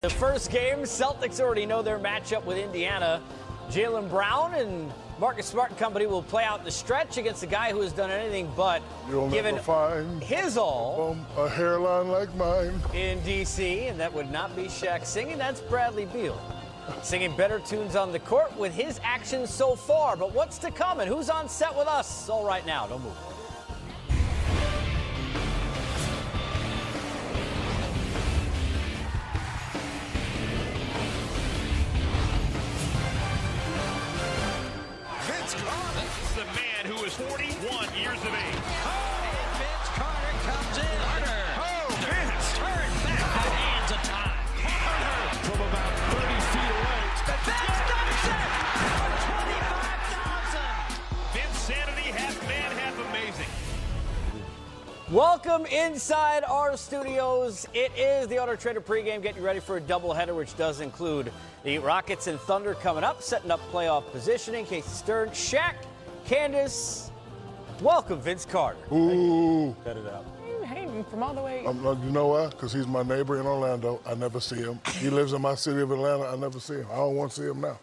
The first game, Celtics already know their matchup with Indiana. Jaylen Brown and Marcus Smart and company will play out the stretch against a guy who has done anything but given his all a hairline like mine in D.C., and that would not be Shaq singing. That's Bradley Beal singing better tunes on the court with his actions so far. But what's to come and who's on set with us? All right now, don't move. The man who is 41 years of age. And Vince Carter comes in. Vince turn back the hands of time. Carter from about 30 feet away. Vince dumps it for 25,000. Vince sanity, half man, half amazing. Welcome inside our studios. It is the Auto Trader pregame, getting ready for a doubleheader, which does include the Rockets and Thunder coming up, setting up playoff positioning. Casey Stern, Shaq, Candace, welcome Vince Carter. Ooh. Cut it out. You hate him from all the way. You know why? Because he's my neighbor in Orlando. I never see him. He lives in my city of Atlanta. I never see him. I don't want to see him now.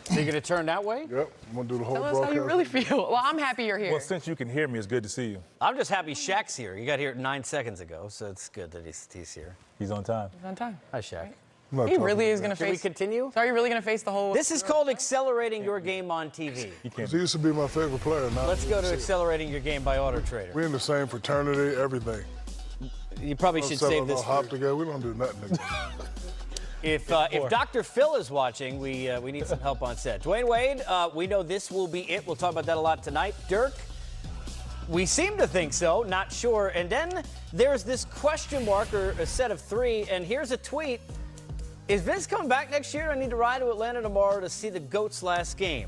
So you're going to turn that way? Yep. I'm going to do the whole Tell us broadcast. how you really feel. Well, I'm happy you're here. Well, since you can hear me, it's good to see you. I'm just happy Shaq's here. You got here 9 seconds ago, so it's good that he's here. He's on time. He's on time. Hi, Shaq. He really is going to Should we face. continue? So are you really going to face the whole? This is called accelerating your game on TV. He used to be my favorite player. Now Let's go to accelerating your game by Auto Trader. We're in the same fraternity, everything. You probably should save this. Hop together. We don't do nothing. If Dr. Phil is watching, we need some help on set. Dwyane Wade, we know this will be it. We'll talk about that a lot tonight. Dirk, we seem to think so, not sure. And then there's this question mark, or a set of three, and here's a tweet. Is Vince coming back next year? I need to ride to Atlanta tomorrow to see the GOAT's last game.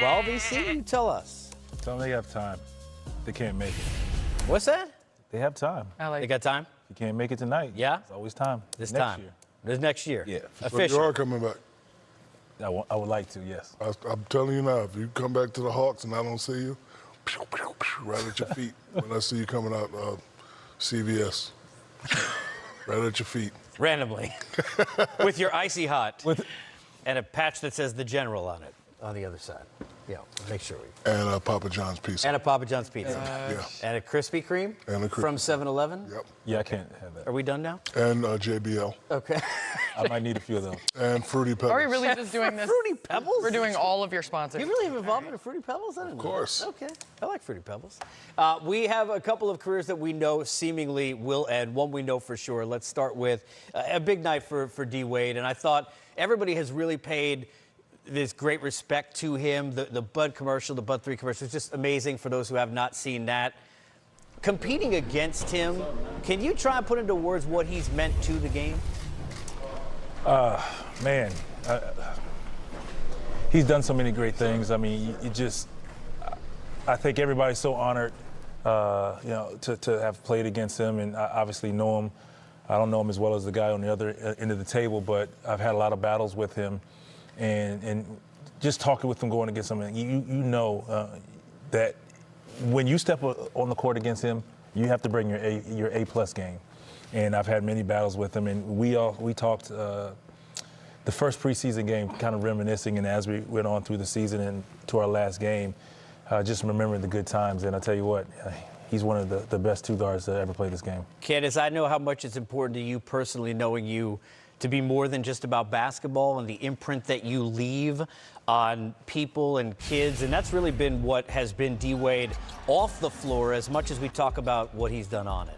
Well, VC, you tell us. Tell them they have time. They can't make it. What's that? They have time. They got time? You can't make it tonight. Yeah? There's always time. This Next time. year. This next year. Yeah. But Official. you are coming back. I would like to, yes. I'm telling you now, if you come back to the Hawks and I don't see you, right at your feet when I see you coming out CVS. Right at your feet. Randomly. With your icy hot. And a patch that says the General on it, on the other side. Yeah, make sure we. And a Papa John's pizza. And a Papa John's pizza. Yeah. And a Krispy Kreme. And a from 7-Eleven. Yep. Yeah, I can't have that. Are we done now? And JBL. Okay. I might need a few of those. And Fruity Pebbles. Are we really just doing this? Fruity Pebbles? We're doing all of your sponsors. You really have involvement in Fruity Pebbles? I didn't know. Of course. Okay. I like Fruity Pebbles. We have a couple of careers that we know seemingly will end. One we know for sure. Let's start with a big night for D. Wade. And I thought everybody has really paid this great respect to him. The Bud commercial, the Bud 3 commercial, is just amazing for those who have not seen that. Competing against him, can you try and put into words what he's meant to the game? Man, he's done so many great things. I mean, I think everybody's so honored, to have played against him, and I obviously know him. I don't know him as well as the guy on the other end of the table, but I've had a lot of battles with him. And just talking with him, going against him, you know that when you step on the court against him, you have to bring your A+ game. And I've had many battles with him, and we talked the first preseason game, kind of reminiscing, and as we went on through the season and to our last game, just remembering the good times. And I tell you what, he's one of the best two guards to ever play this game. Candace, I know how much it's important to you personally, knowing you to be more than just about basketball and the imprint that you leave on people and kids. And that's really been what has been D. Wade off the floor as much as we talk about what he's done on it.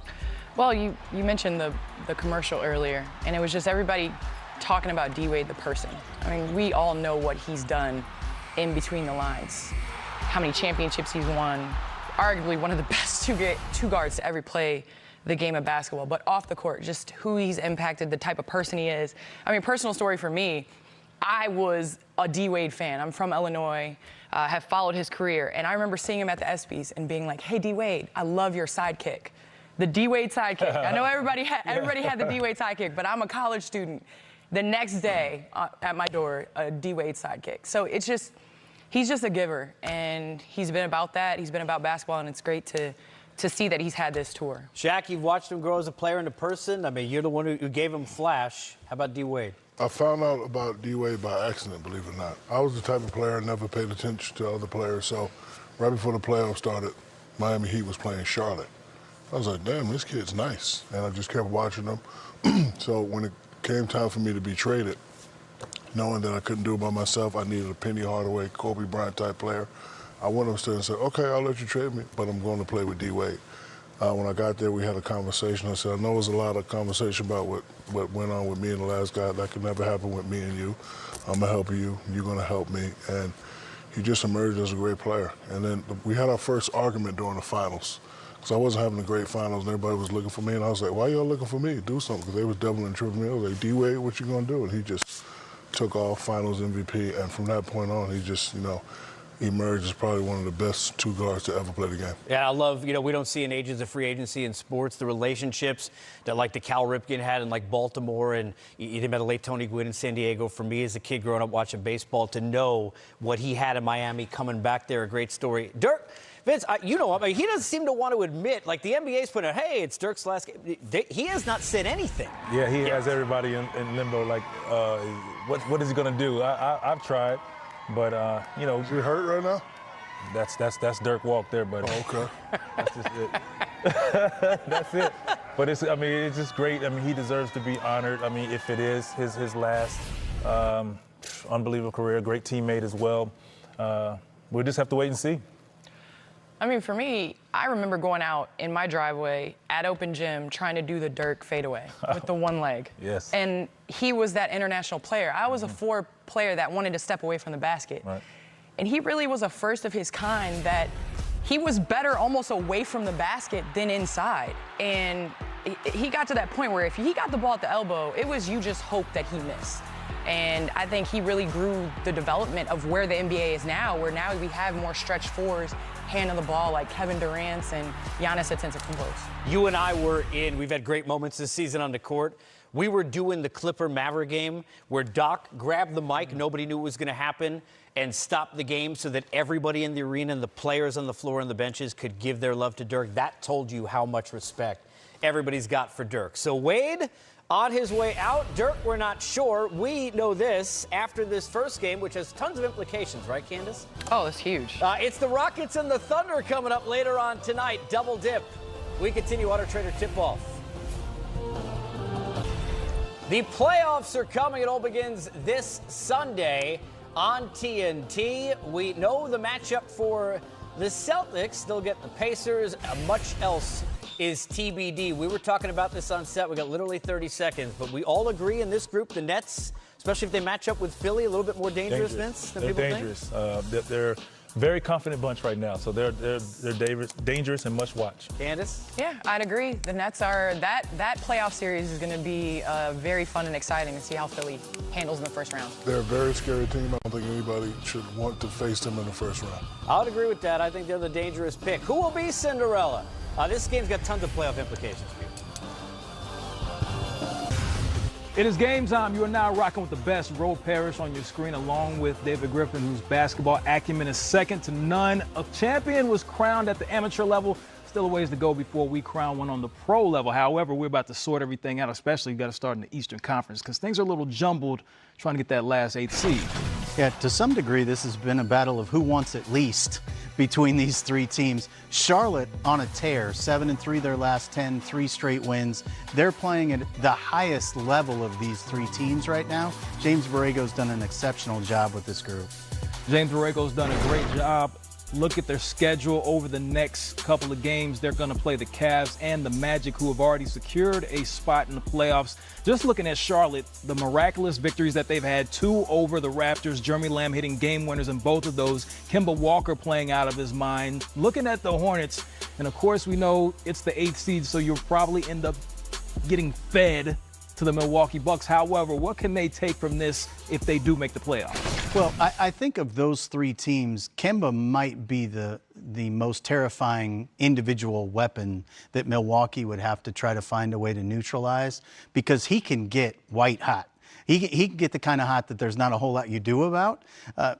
Well, you mentioned the commercial earlier, and it was just everybody talking about D. Wade the person. I mean, we all know what he's done in between the lines, how many championships he's won, arguably one of the best two guards to ever play the game of basketball, but off the court, just who he's impacted, the type of person he is. I mean, personal story for me, I was a D. Wade fan. I'm from Illinois, have followed his career, and I remember seeing him at the ESPYs and being like, hey, D. Wade, I love your sidekick. The D. Wade sidekick. I know everybody had the D. Wade sidekick, but I'm a college student. The next day, at my door, a D. Wade sidekick. So it's just, he's just a giver, and he's been about that. He's been about basketball, and it's great to to see that he's had this tour. Shaq, you've watched him grow as a player and a person. I mean, you're the one who gave him flash. How about D. Wade? I found out about D-Wade by accident, believe it or not. I was the type of player I never paid attention to other players, so right before the playoffs started, Miami Heat was playing Charlotte. I was like, damn, this kid's nice. And I just kept watching him. So when it came time for me to be traded, knowing that I couldn't do it by myself, I needed a Penny Hardaway, Kobe Bryant type player. I went upstairs and said, okay, I'll let you trade me, but I'm going to play with D-Wade. When I got there, we had a conversation. I said, I know there's a lot of conversation about what went on with me and the last guy. That could never happen with me and you. I'm going to help you. You're going to help me. And he just emerged as a great player. And then we had our first argument during the finals. Because I wasn't having a great finals, and everybody was looking for me. And I was like, why y'all looking for me? Do something. Because they was doubling and tripling me. I was like, D-Wade, what you going to do? And he just took off, finals MVP. And from that point on, he just, emerged as probably one of the best two guards to ever play the game. Yeah, I love, we don't see in ages of free agency in sports, the relationships that like the Cal Ripken had in like Baltimore, and you didn't late Tony Gwynn in San Diego. For me as a kid growing up watching baseball, to know what he had in Miami coming back there, a great story. Dirk, Vince, he doesn't seem to want to admit, like the NBA's putting out, hey, it's Dirk's last game. He has not said anything. Yeah, he has everybody in limbo, like, what is he going to do? I've tried. But, Is he hurt right now? That's Dirk Walk there, buddy. Oh, okay. That's just it. That's it. But it's just great. I mean, he deserves to be honored. I mean, if it is his last unbelievable career, great teammate as well. We'll just have to wait and see. I mean, for me, I remember going out in my driveway at open gym trying to do the Dirk fadeaway with the one leg. Yes. And he was that international player. I was a four player that wanted to step away from the basket. Right. And he really was a first of his kind that he was better almost away from the basket than inside. And he got to that point where if he got the ball at the elbow, it was you just hope that he missed. And I think he really grew the development of where the NBA is now, where now we have more stretch fours, handle the ball like Kevin Durant and Giannis Antetokounmpo. You and I we've had great moments this season on the court. We were doing the Clipper-Maverick game where Doc grabbed the mic, nobody knew what was going to happen, and stopped the game so that everybody in the arena and the players on the floor and the benches could give their love to Dirk. That told you how much respect everybody's got for Dirk. So Wade, on his way out. Dirk, we're not sure. We know this after this first game, which has tons of implications, right, Candace? Oh, it's huge. It's the Rockets and the Thunder coming up later on tonight. Double dip. We continue Auto Trader tip-off. The playoffs are coming. It all begins this Sunday on TNT. We know the matchup for the Celtics. They'll get the Pacers. Much else is TBD. We were talking about this on set. We got literally 30 seconds, but we all agree in this group, the Nets, especially if they match up with Philly, a little bit more dangerous, Vince, than people dangerous. think? They're very confident bunch right now, so they're dangerous and must watch. Candace? Yeah, I'd agree. The Nets are that playoff series is going to be very fun and exciting to see how Philly handles in the first round. They're a very scary team. I don't think anybody should want to face them in the first round. I would agree with that. I think they're the dangerous pick. Who will be Cinderella? This game's got tons of playoff implications for you. It is game time. You are now rocking with the best. Roe Parrish on your screen, along with David Griffin, whose basketball acumen is second to none. A champion was crowned at the amateur level. Still a ways to go before we crown one on the pro level. However, we're about to sort everything out, especially got to start in the Eastern Conference because things are a little jumbled trying to get that last 8th seed. Yeah, to some degree, this has been a battle of who wants it least between these three teams. Charlotte on a tear, 7-3 their last 10, 3 straight wins. They're playing at the highest level of these three teams right now. James Borrego's done an exceptional job with this group. James Borrego's done a great job. Look at their schedule over the next couple of games. They're going to play the Cavs and the Magic, who have already secured a spot in the playoffs. Just looking at Charlotte, the miraculous victories that they've had, 2 over the Raptors, Jeremy Lamb hitting game winners in both of those, Kemba Walker playing out of his mind. Looking at the Hornets, and of course we know it's the 8th seed, so you'll probably end up getting fed to the Milwaukee Bucks. However, what can they take from this if they do make the playoffs? Well, I think of those three teams, Kemba might be the most terrifying individual weapon that Milwaukee would have to try to find a way to neutralize because he can get white hot. He can get the kind of hot that there's not a whole lot you do about.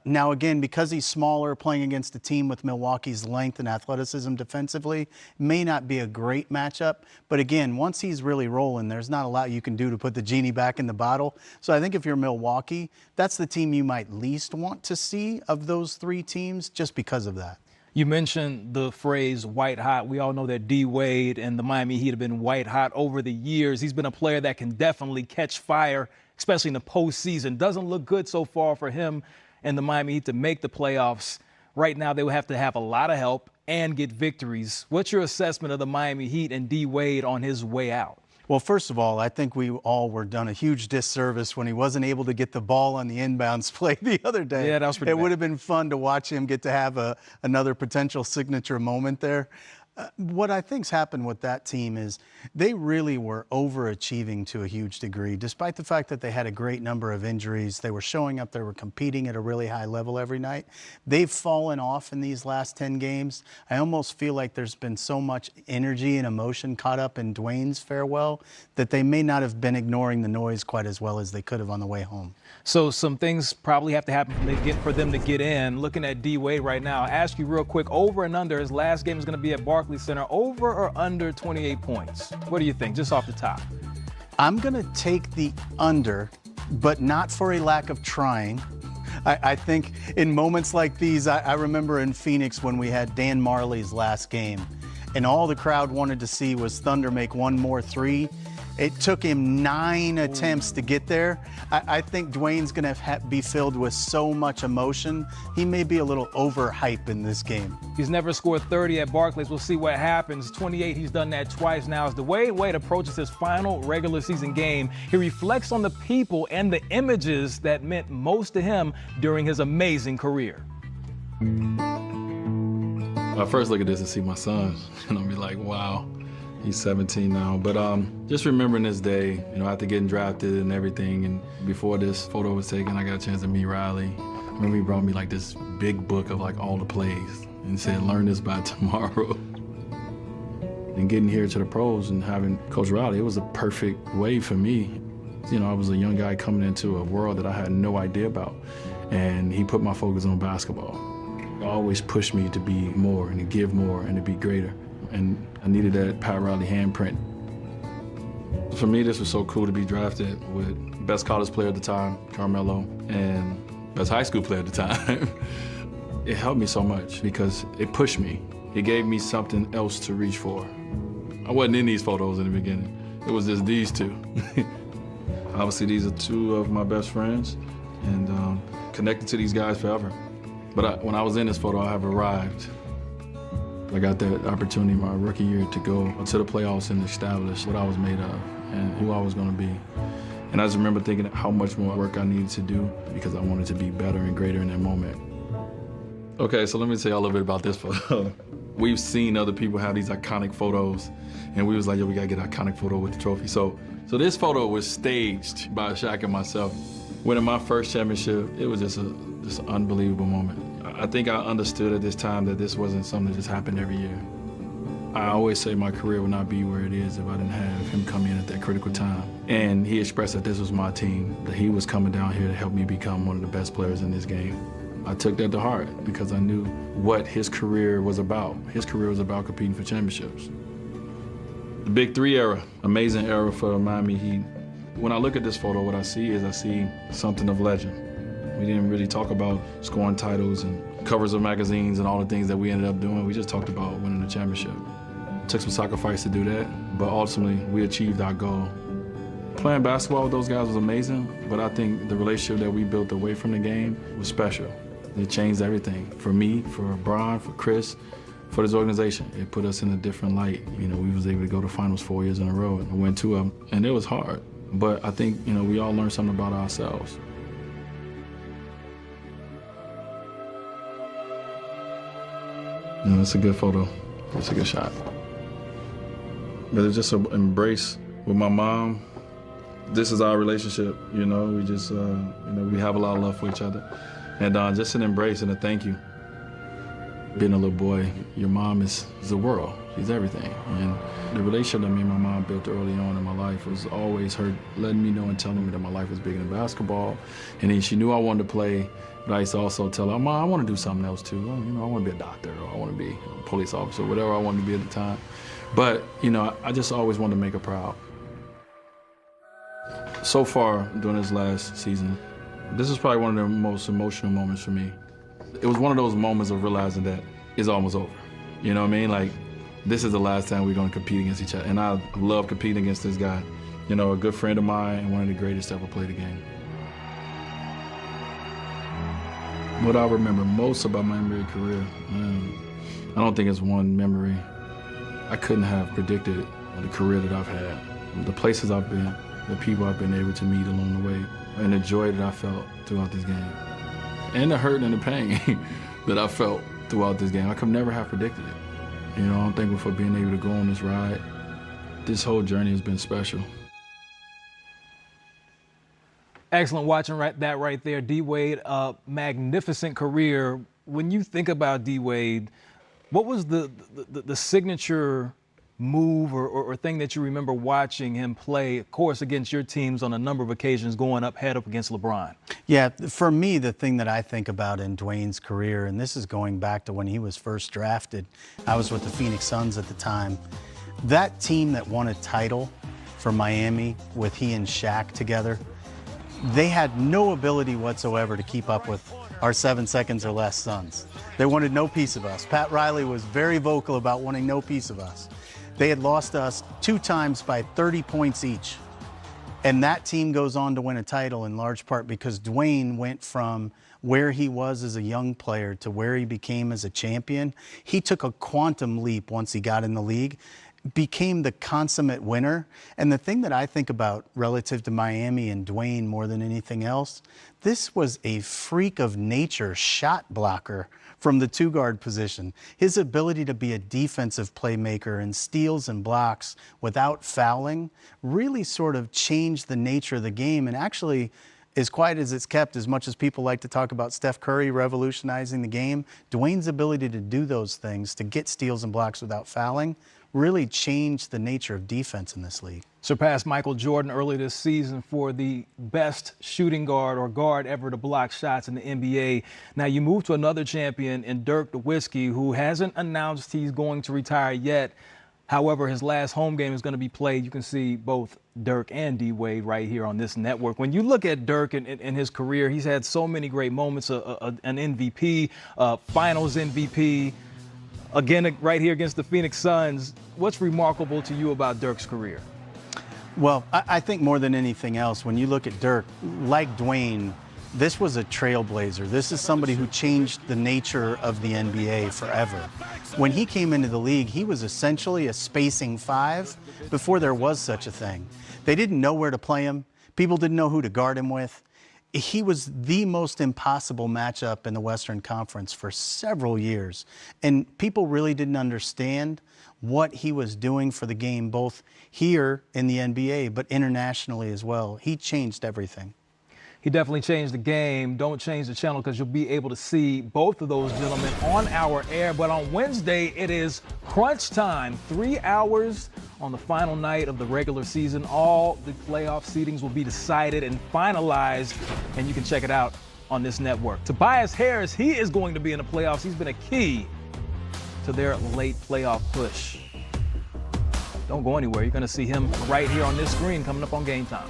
Now, again, because he's smaller, playing against a team with Milwaukee's length and athleticism defensively, may not be a great matchup. But again, once he's really rolling, there's not a lot you can do to put the genie back in the bottle. So I think if you're Milwaukee, that's the team you might least want to see of those three teams just because of that. You mentioned the phrase white hot. We all know that D. Wade and the Miami Heat have been white hot over the years. He's been a player that can definitely catch fire, especially in the postseason. Doesn't look good so far for him and the Miami Heat to make the playoffs. Right now, they will have to have a lot of help and get victories. What's your assessment of the Miami Heat and D. Wade on his way out? Well, first of all, I think we all were done a huge disservice when he wasn't able to get the ball on the inbounds play the other day. Yeah, that was pretty bad. It would have been fun to watch him get to have another potential signature moment there. What I think's happened with that team is they really were overachieving to a huge degree. Despite the fact that they had a great number of injuries, they were showing up, they were competing at a really high level every night. They've fallen off in these last 10 games. I almost feel like there's been so much energy and emotion caught up in Dwyane's farewell that they may not have been ignoring the noise quite as well as they could have on the way home. So some things probably have to happen for them to get in. Looking at D. Wade right now, I'll ask you real quick, over and under, his last game is going to be at Barclays Center, over or under 28 points? What do you think, just off the top? I'm going to take the under, but not for a lack of trying. I think in moments like these, I remember in Phoenix when we had Dan Marley's last game, and all the crowd wanted to see was Thunder make one more three. It took him 9 attempts to get there. I think Dwyane's going to be filled with so much emotion. He may be a little overhyped in this game. He's never scored 30 at Barclays. We'll see what happens. 28, he's done that twice now. As Dwyane Wade approaches his final regular season game, he reflects on the people and the images that meant most to him during his amazing career. I first look at this and see my son, and I'll be like, wow. He's 17 now, but just remembering this day, after getting drafted and everything, and before this photo was taken, I got a chance to meet Riley. I remember he brought me like this big book of like all the plays and said, learn this by tomorrow. And getting here to the pros and having Coach Riley, it was a perfect way for me. I was a young guy coming into a world that I had no idea about, and he put my focus on basketball. He always pushed me to be more and to give more and to be greater. And I needed that Pat Riley handprint. For me, this was so cool to be drafted with best college player at the time, Carmelo, and best high school player at the time. It helped me so much because it pushed me. It gave me something else to reach for. I wasn't in these photos in the beginning. It was just these two. Obviously, these are two of my best friends, and connected to these guys forever. But when I was in this photo, I have arrived. I got that opportunity my rookie year to go to the playoffs and establish what I was made of and who I was going to be. And I just remember thinking how much more work I needed to do because I wanted to be better and greater in that moment. Okay, so let me tell you a little bit about this photo. We've seen other people have these iconic photos, and we was like, yo, we got to get an iconic photo with the trophy. So this photo was staged by Shaq and myself. Winning my first championship, it was just an unbelievable moment. I think I understood at this time that this wasn't something that just happened every year. I always say my career would not be where it is if I didn't have him come in at that critical time. And he expressed that this was my team, that he was coming down here to help me become one of the best players in this game. I took that to heart because I knew what his career was about. His career was about competing for championships. The Big Three era, amazing era for Miami Heat. When I look at this photo, what I see something of legend. We didn't really talk about scoring titles and covers of magazines and all the things that we ended up doing. We just talked about winning the championship. It took some sacrifice to do that, but ultimately we achieved our goal. Playing basketball with those guys was amazing, but I think the relationship that we built away from the game was special. It changed everything for me, for Brian, for Chris, for this organization. It put us in a different light. We was able to go to finals 4 years in a row and win 2 of them, and it was hard. But I think, we all learned something about ourselves. It's a good photo. It's a good shot. But it's just an embrace with my mom. This is our relationship, We just, we have a lot of love for each other. And just an embrace and a thank you. Being a little boy, your mom is the world. She's everything. And the relationship that me and my mom built early on in my life was always her letting me know and telling me that my life was bigger than basketball. And then she knew I wanted to play, but I used to also tell her, Mom, I want to do something else too. I want to be a doctor, or I want to be a police officer, whatever I wanted to be at the time. But, I just always wanted to make her proud. So far, during this last season, this is probably one of the most emotional moments for me. It was one of those moments of realizing that it's almost over. You know what I mean? Like, this is the last time we're going to compete against each other. And I love competing against this guy. A good friend of mine and one of the greatest to ever play the game. What I remember most about my NBA career, I don't think it's one memory. I couldn't have predicted the career that I've had, the places I've been, the people I've been able to meet along the way, and the joy that I felt throughout this game, and the hurt and the pain that I felt throughout this game. I could never have predicted it. I'm thankful for being able to go on this ride. This whole journey has been special. Excellent watching that right there. D-Wade, a magnificent career. When you think about D-Wade, what was the signature move or thing that you remember watching him play, of course, against your teams on a number of occasions, going head up against LeBron? Yeah, for me, the thing that I think about in Dwyane's career, and this is going back to when he was first drafted, I was with the Phoenix Suns at the time. That team that won a title for Miami with he and Shaq together, they had no ability whatsoever to keep up with our 7 seconds or less Suns. They wanted no piece of us. Pat Riley was very vocal about wanting no piece of us. They had lost us 2 times by 30 points each. And that team goes on to win a title in large part because Dwyane went from where he was as a young player to where he became as a champion. He took a quantum leap once he got in the league, became the consummate winner. And the thing that I think about relative to Miami and Dwyane more than anything else, this was a freak of nature shot blocker from the 2-guard position. His ability to be a defensive playmaker and steals and blocks without fouling really sort of changed the nature of the game. And actually, as quiet as it's kept, as much as people like to talk about Steph Curry revolutionizing the game, Dwyane's ability to do those things, to get steals and blocks without fouling, really changed the nature of defense in this league. Surpassed Michael Jordan early this season for the best shooting guard or guard ever to block shots in the NBA. Now you move to another champion in Dirk Nowitzki, who hasn't announced he's going to retire yet. However, his last home game is going to be played. You can see both Dirk and D-Wade right here on this network. When you look at Dirk in his career, he's had so many great moments, an MVP, finals MVP, again, right here against the Phoenix Suns. What's remarkable to you about Dirk's career? Well, I think more than anything else, when you look at Dirk, like Dwyane, this was a trailblazer. This is somebody who changed the nature of the NBA forever. When he came into the league, he was essentially a spacing 5 before there was such a thing. They didn't know where to play him. People didn't know who to guard him with. He was the most impossible matchup in the Western Conference for several years. And people really didn't understand what he was doing for the game, both here in the NBA, but internationally as well. He changed everything. He definitely changed the game. Don't change the channel because you'll be able to see both of those gentlemen on our air. But on Wednesday, it is crunch time. 3 hours on the final night of the regular season. All the playoff seedings will be decided and finalized, and you can check it out on this network. Tobias Harris, he is going to be in the playoffs. He's been a key to their late playoff push. Don't go anywhere. You're going to see him right here on this screen coming up on Game Time.